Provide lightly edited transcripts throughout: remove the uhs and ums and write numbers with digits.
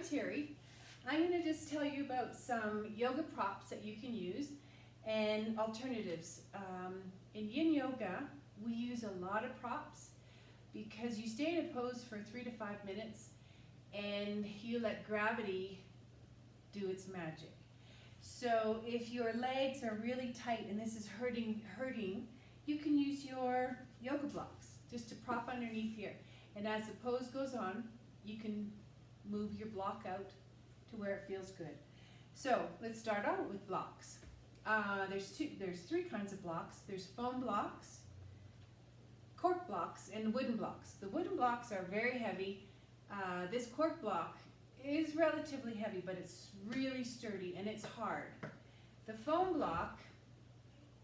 Terry. I'm going to just tell you about some yoga props that you can use and alternatives. In Yin Yoga, we use a lot of props because you stay in a pose for 3 to 5 minutes and you let gravity do its magic. So if your legs are really tight and this is hurting, you can use your yoga blocks just to prop underneath here. And as the pose goes on, you can move your block out to where it feels good. So let's start out with blocks. There's 3 kinds of blocks. There's foam blocks, cork blocks, and wooden blocks. The wooden blocks are very heavy. This cork block is relatively heavy, but it's really sturdy and it's hard. The foam block,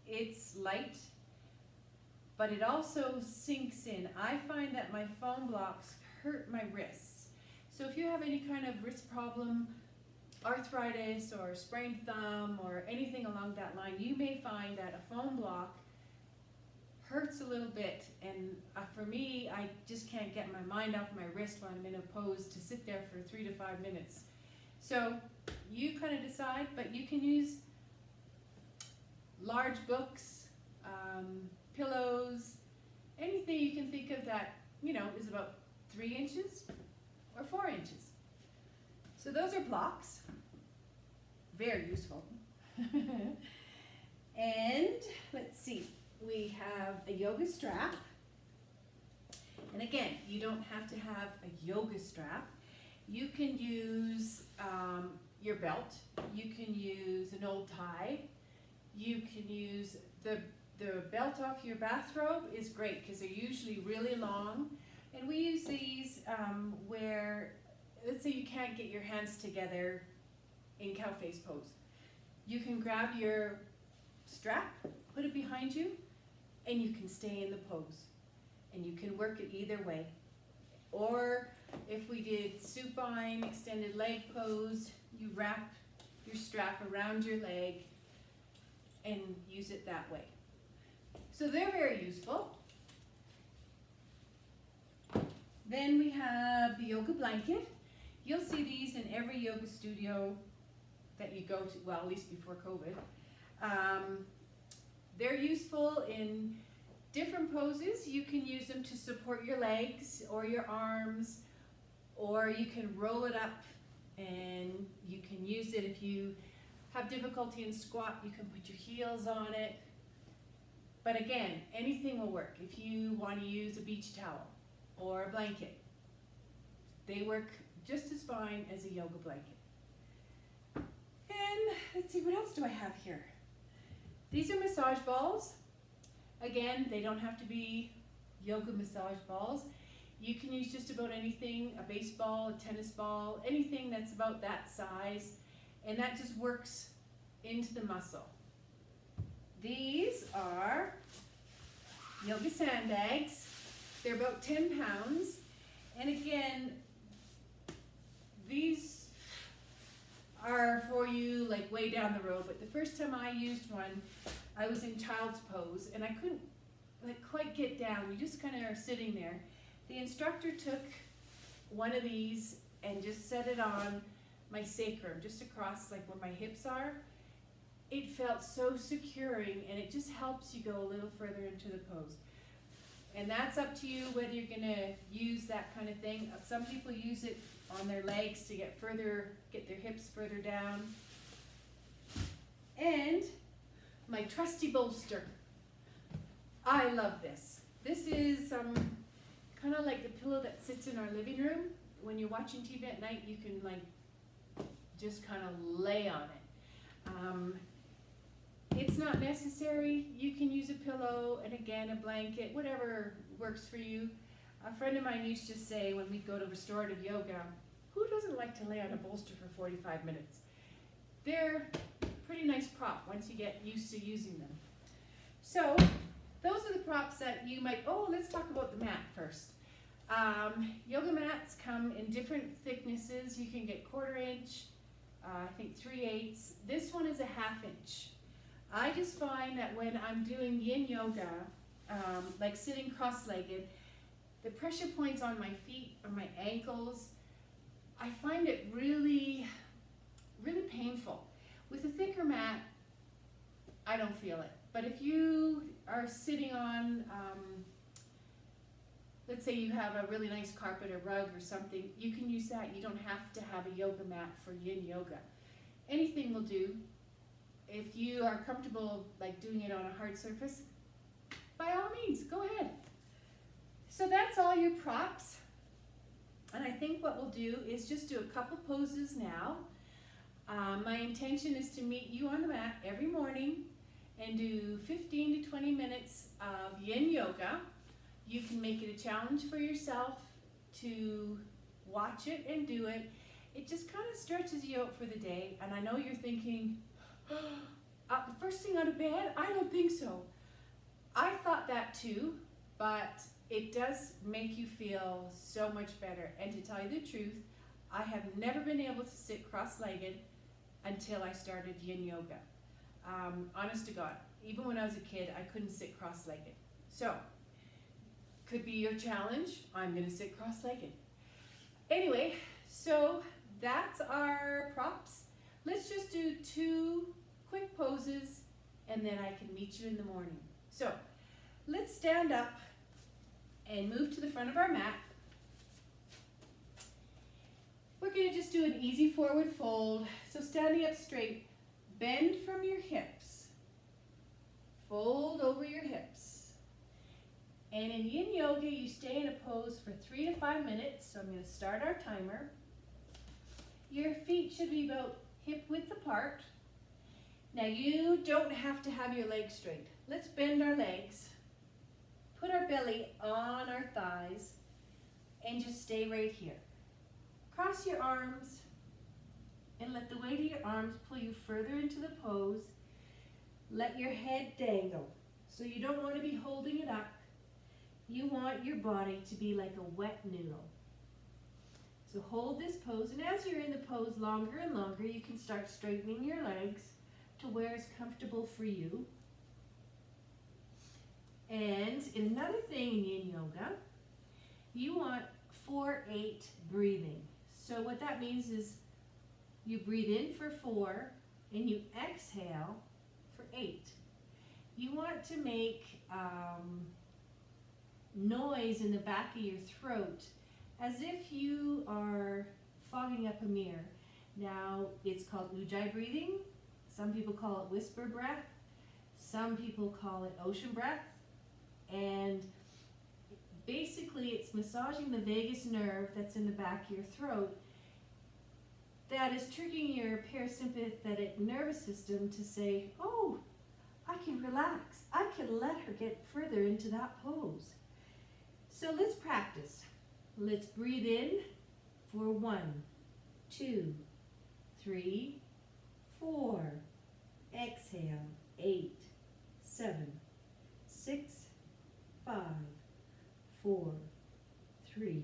it's light, but it also sinks in. I find that my foam blocks hurt my wrists. So if you have any kind of wrist problem, arthritis or sprained thumb or anything along that line, you may find that a foam block hurts a little bit, and for me, I just can't get my mind off my wrist when I'm in a pose to sit there for 3 to 5 minutes. So you kind of decide, but you can use large books, pillows, anything you can think of that, is about 3 inches or 4 inches. So those are blocks, very useful. And let's see. We have a yoga strap, and again, you don't have to have a yoga strap. You can use your belt, you can use an old tie, you can use the belt off your bathrobe is great because they're usually really long, and we use these where, let's say you can't get your hands together in cow face pose. You can grab your strap, put it behind you, and you can stay in the pose, and you can work it either way. Or if we did supine extended leg pose, you wrap your strap around your leg and use it that way. So they're very useful. Then we have the yoga blanket. You'll see these in every yoga studio that you go to, well, at least before COVID. They're useful in different poses. You can use them to support your legs or your arms, or you can roll it up and you can use it if you have difficulty in squat. You can put your heels on it. But again, anything will work. If you want to use a beach towel or a blanket, they work just as fine as a yoga blanket. And let's see, what else do I have here? These are massage balls. Again, they don't have to be yoga massage balls. You can use just about anything, a baseball, a tennis ball, anything that's about that size, and that just works into the muscle. These are yoga sandbags. They're about 10 pounds. And again, these are for you like way down the road, but the first time I used one, I was in child's pose and I couldn't quite get down. You just kind of are sitting there. The instructor took one of these and just set it on my sacrum, just across like where my hips are. It felt so securing, and it just helps you go a little further into the pose. And that's up to you whether you're gonna use that kind of thing. Some people use it on their legs to get their hips further down. And my trusty bolster. I love this. This is kind of like the pillow that sits in our living room. When you're watching TV at night, you can just kind of lay on it. It's not necessary. You can use a pillow, and again, a blanket, whatever works for you. A friend of mine used to say when we'd go to restorative yoga, who doesn't like to lay on a bolster for 45 minutes? They're a pretty nice prop once you get used to using them. So those are the props that you might, let's talk about the mat first. Yoga mats come in different thicknesses. You can get 1/4 inch, I think 3/8. This one is a 1/2 inch. I just find that when I'm doing yin yoga, like sitting cross-legged, the pressure points on my feet or my ankles, I find it really I don't feel it. But if you are sitting on, let's say you have a really nice carpet or rug or something, you can use that. You don't have to have a yoga mat for Yin Yoga. Anything will do. If you are comfortable like doing it on a hard surface, by all means, go ahead. So that's all your props. And I think what we'll do is just do a couple poses now. My intention is to meet you on the mat every morning and do 15 to 20 minutes of Yin Yoga. You can make it a challenge for yourself to watch it and do it. It just kind of stretches you out for the day. And I know you're thinking, first thing out of bed? I don't think so. I thought that too, but it does make you feel so much better. And to tell you the truth, I have never been able to sit cross-legged until I started Yin Yoga. Honest to God, even when I was a kid, I couldn't sit cross-legged. So, could be your challenge. I'm gonna sit cross-legged. Anyway, so that's our props. Let's just do 2 quick poses and then I can meet you in the morning. So, let's stand up and move to the front of our mat. We're going to just do an easy forward fold. So standing up straight, bend from your hips, fold over your hips. And in Yin Yoga, you stay in a pose for 3 to 5 minutes. So I'm going to start our timer. Your feet should be about hip width apart. Now you don't have to have your legs straight. Let's bend our legs, put our belly on our thighs, and just stay right here. Cross your arms and let the weight of your arms pull you further into the pose. Let your head dangle. So you don't want to be holding it up. You want your body to be like a wet noodle. So hold this pose, and as you're in the pose longer and longer, you can start straightening your legs to where it's comfortable for you. And another thing in Yin Yoga, you want 4-8 breathing. So what that means is you breathe in for 4 and you exhale for 8. You want to make noise in the back of your throat as if you are fogging up a mirror. Now, it's called Ujjayi breathing. Some people call it whisper breath. Some people call it ocean breath. And basically, it's massaging the vagus nerve that's in the back of your throat that is triggering your parasympathetic nervous system to say, oh, I can relax. I can let her get further into that pose. So let's practice. Let's breathe in for 1, 2, 3, 4. Exhale, 8, 7, 6, 5, 4, 3,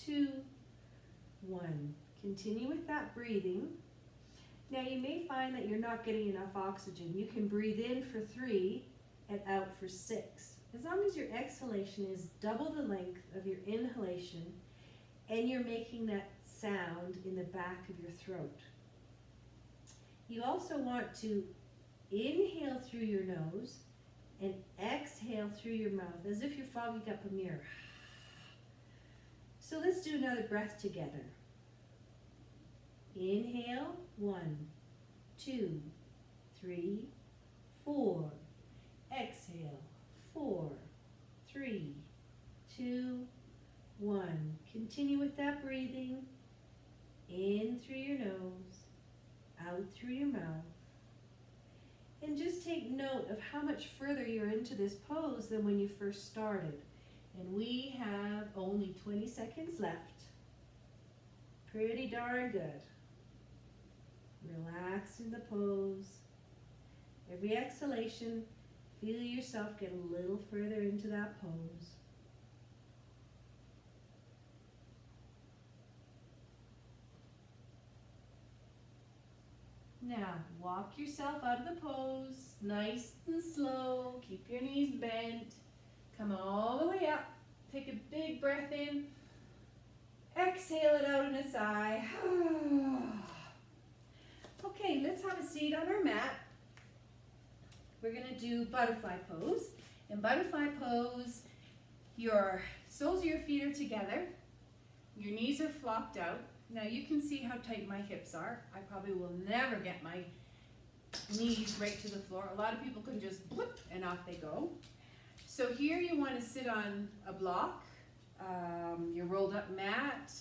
2, 1. Continue with that breathing. Now you may find that you're not getting enough oxygen. You can breathe in for 3 and out for 6. As long as your exhalation is double the length of your inhalation and you're making that sound in the back of your throat. You also want to inhale through your nose and exhale through your mouth as if you're fogging up a mirror. So let's do another breath together. Inhale, 1, 2, 3, 4. Exhale, 4, 3, 2, 1. Continue with that breathing. In through your nose, out through your mouth. And just take note of how much further you're into this pose than when you first started. And we have only 20 seconds left. Pretty darn good. Relax in the pose. Every exhalation, feel yourself get a little further into that pose. Now, walk yourself out of the pose, nice and slow. Keep your knees bent. Come all the way up. Take a big breath in. Exhale it out in a sigh. Okay, let's have a seat on our mat. we're going to do butterfly pose. In butterfly pose, your soles of your feet are together, your knees are flopped out. Now you can see how tight my hips are. I probably will never get my knees right to the floor. A lot of people can just blip and off they go. So here you want to sit on a block, your rolled up mat,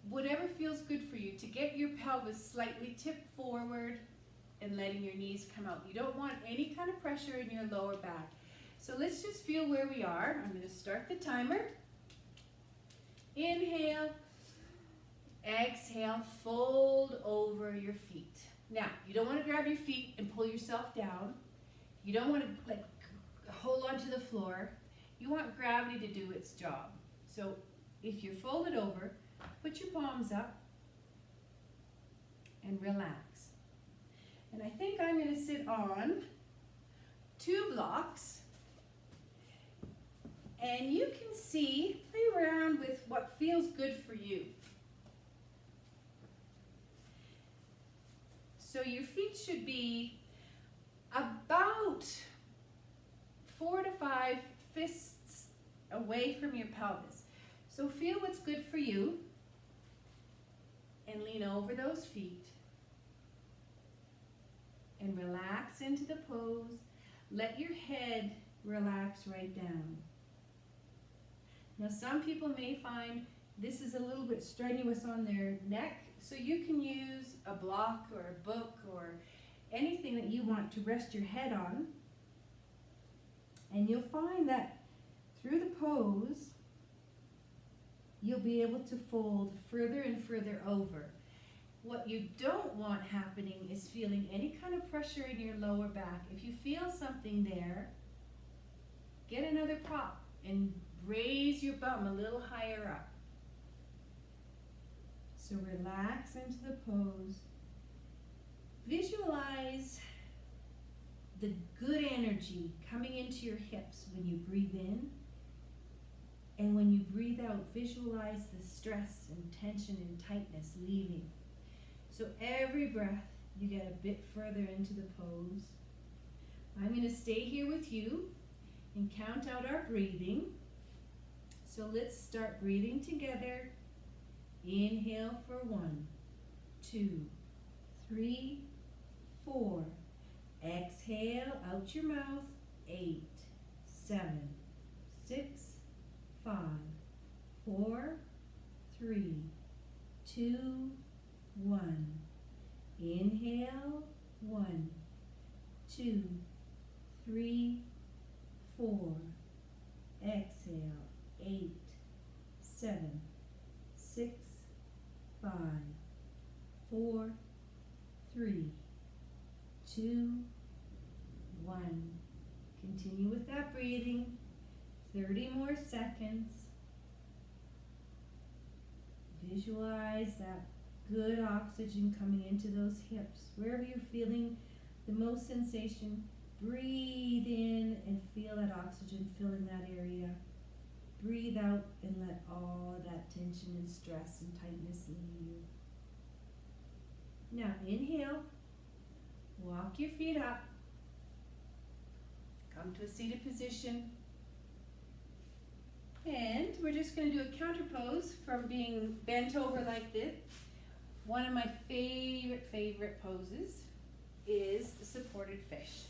whatever feels good for you to get your pelvis slightly tipped forward and letting your knees come out. You don't want any kind of pressure in your lower back. So let's just feel where we are. I'm going to start the timer. Inhale, exhale, fold over your feet. Now, you don't want to grab your feet and pull yourself down. You don't want to hold on to the floor. You want gravity to do its job. So if you're folded over, put your palms up and relax. And I think I'm going to sit on 2 blocks. And you can see, play around with what feels good for you. So your feet should be about 4 to 5 fists away from your pelvis. So feel what's good for you and lean over those feet and relax into the pose. Let your head relax right down. Now some people may find this is a little bit strenuous on their neck, so you can use a block or a book or anything that you want to rest your head on. And you'll find that through the pose, you'll be able to fold further and further over. What you don't want happening is feeling any kind of pressure in your lower back. If you feel something there, get another prop and raise your bum a little higher up. So relax into the pose. Visualize the good energy coming into your hips when you breathe in. And when you breathe out, visualize the stress and tension and tightness leaving. So every breath, you get a bit further into the pose. I'm going to stay here with you and count out our breathing. So let's start breathing together. Inhale for 1, 2, 3, 4. Exhale out your mouth. 8, 7, 6, 5, 4, 3, 2, 1. Inhale. 1, 2, 3, 4. Exhale. 8, 7, 6, 5, 4, 3, 2, 1. Continue with that breathing. 30 more seconds. Visualize that good oxygen coming into those hips. Wherever you're feeling the most sensation, breathe in and feel that oxygen filling that area. Breathe out and let all of that tension and stress and tightness leave you. Now inhale, walk your feet up, come to a seated position, and we're just going to do a counter pose from being bent over like this. One of my favorite poses is the supported fish.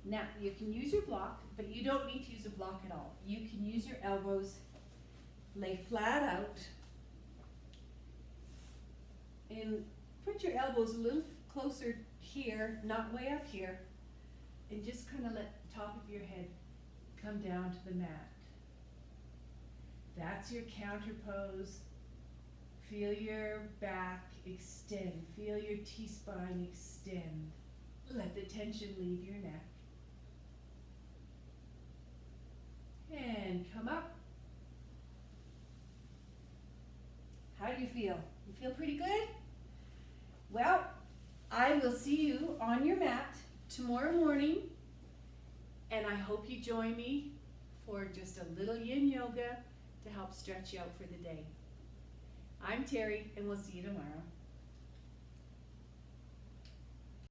Now, you can use your block, but you don't need to use a block at all. You can use your elbows, lay flat out, and put your elbows a little closer here, not way up here, and just kind of let the top of your head come down to the mat. That's your counter pose. Feel your back extend. Feel your T-spine extend. Let the tension leave your neck. And come up. How do you feel? You feel pretty good? Well, I will see you on your mat tomorrow morning, and I hope you join me for just a little Yin Yoga to help stretch you out for the day. I'm Terry, and we'll see you tomorrow.